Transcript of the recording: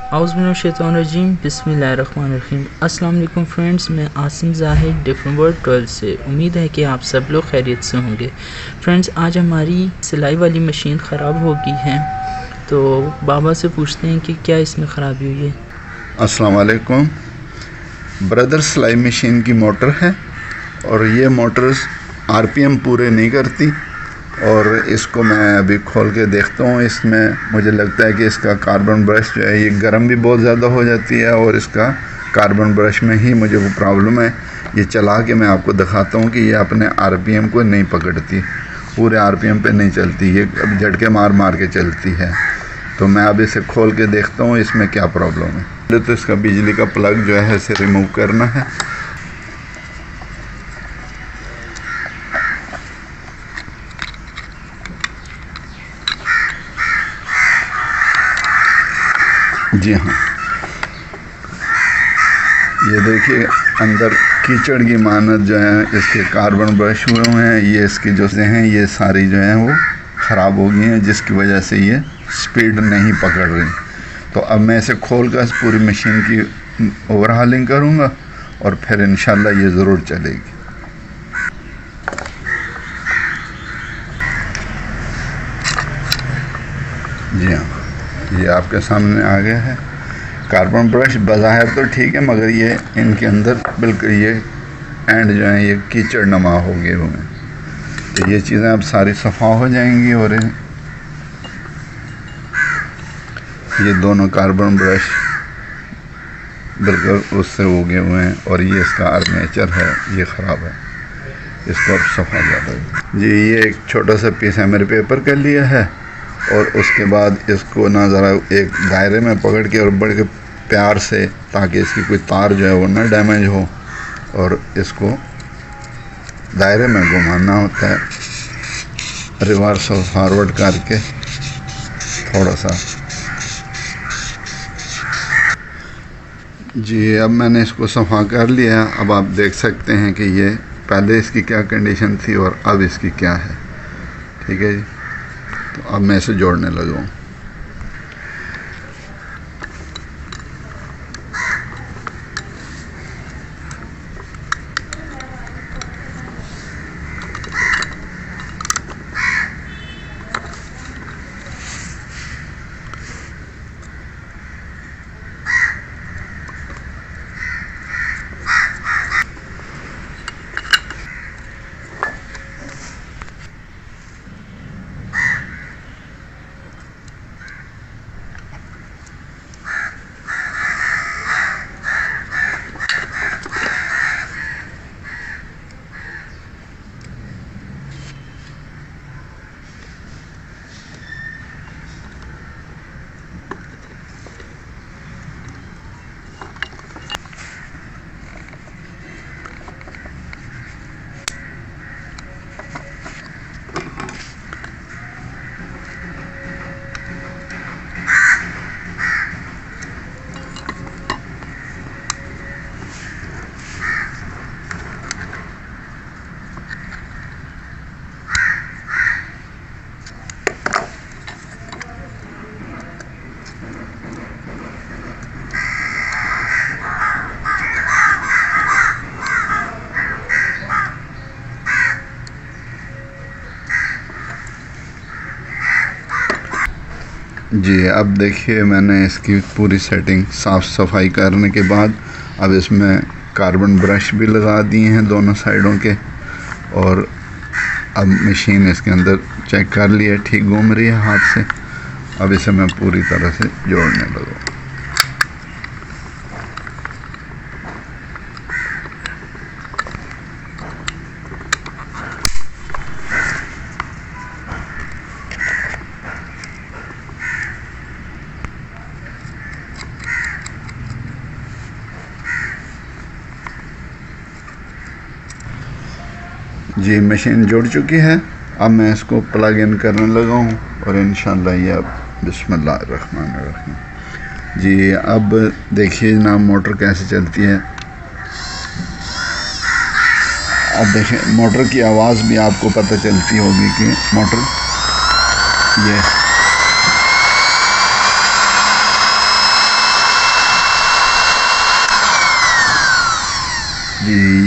औज़ुबिल्लाहिमिनश्शैतानिर्रजीम बिस्मिल्लाहिर्रहमानिर्रहीम। अस्सलाम वालेकुम फ्रेंड्स, मैं आसिम ज़ाहिद डिफरेंट वर्ल्ड 12 से। उम्मीद है कि आप सब लोग खैरियत से होंगे। फ्रेंड्स, आज हमारी सिलाई वाली मशीन ख़राब हो गई है, तो बाबा से पूछते हैं कि क्या इसमें ख़राबी हुई है। अस्सलाम वालेकुम ब्रदर, सिलाई मशीन की मोटर है और ये मोटर्स आरपीएम पूरे नहीं करती, और इसको मैं अभी खोल के देखता हूँ। इसमें मुझे लगता है कि इसका कार्बन ब्रश जो है ये गर्म भी बहुत ज़्यादा हो जाती है, और इसका कार्बन ब्रश में ही मुझे वो प्रॉब्लम है। ये चला के मैं आपको दिखाता हूँ कि ये अपने आरपीएम को नहीं पकड़ती, पूरे आरपीएम पे नहीं चलती, ये अब झटके मार मार के चलती है। तो मैं अब इसे खोल के देखता हूँ इसमें क्या प्रॉब्लम है। तो इसका बिजली का प्लग जो है इसे रिमूव करना है। जी हाँ, ये देखिए अंदर कीचड़ की मानत जो है इसके कार्बन ब्रश हुए हैं, ये इसकी जो हैं ये सारी जो हैं वो ख़राब हो गई हैं, जिसकी वजह से ये स्पीड नहीं पकड़ रही। तो अब मैं इसे खोल कर पूरी मशीन की ओवरहालिंग करूँगा और फिर इंशाल्लाह ये ज़रूर चलेगी। जी हाँ, ये आपके सामने आ गया है। कार्बन ब्रश बज़ाहिर तो ठीक है, मगर ये इनके अंदर बिल्कुल ये एंड जो है ये कीचड़ नमा हो गए हुए हैं। तो ये चीज़ें अब सारी सफ़ा हो जाएंगी, और ये दोनों कार्बन ब्रश बिल्कुल उससे हो गए हुए हैं, और ये इसका आर्मेचर है ये ख़राब है, इसको अब सफ़ा ज़्यादा। जी, ये एक छोटा सा पीस है मेरे पेपर का लिया है, और उसके बाद इसको ना ज़रा एक दायरे में पकड़ के और बड़े के प्यार से, ताकि इसकी कोई तार जो है वो ना डैमेज हो, और इसको दायरे में घुमाना होता है, रिवर्स और फॉरवर्ड करके थोड़ा सा। जी, अब मैंने इसको सफ़ा कर लिया। अब आप देख सकते हैं कि ये पहले इसकी क्या कंडीशन थी और अब इसकी क्या है। ठीक है जी, तो अब मैं इसे जोड़ने लगा हूँ। जी, अब देखिए मैंने इसकी पूरी सेटिंग साफ़ सफाई करने के बाद अब इसमें कार्बन ब्रश भी लगा दिए हैं दोनों साइडों के, और अब मशीन इसके अंदर चेक कर लिया ठीक घूम रही है हाथ से। अब इसे मैं पूरी तरह से जोड़ने लगा। जी, मशीन जुड़ चुकी है। अब मैं इसको प्लग इन करने लगा हूँ, और इंशाल्लाह ये अब बिस्मिल्लाहिर्रहमानिर्रहीम। जी, अब देखिए ना मोटर कैसे चलती है। अब देखिए मोटर की आवाज़ भी आपको पता चलती होगी कि मोटर ये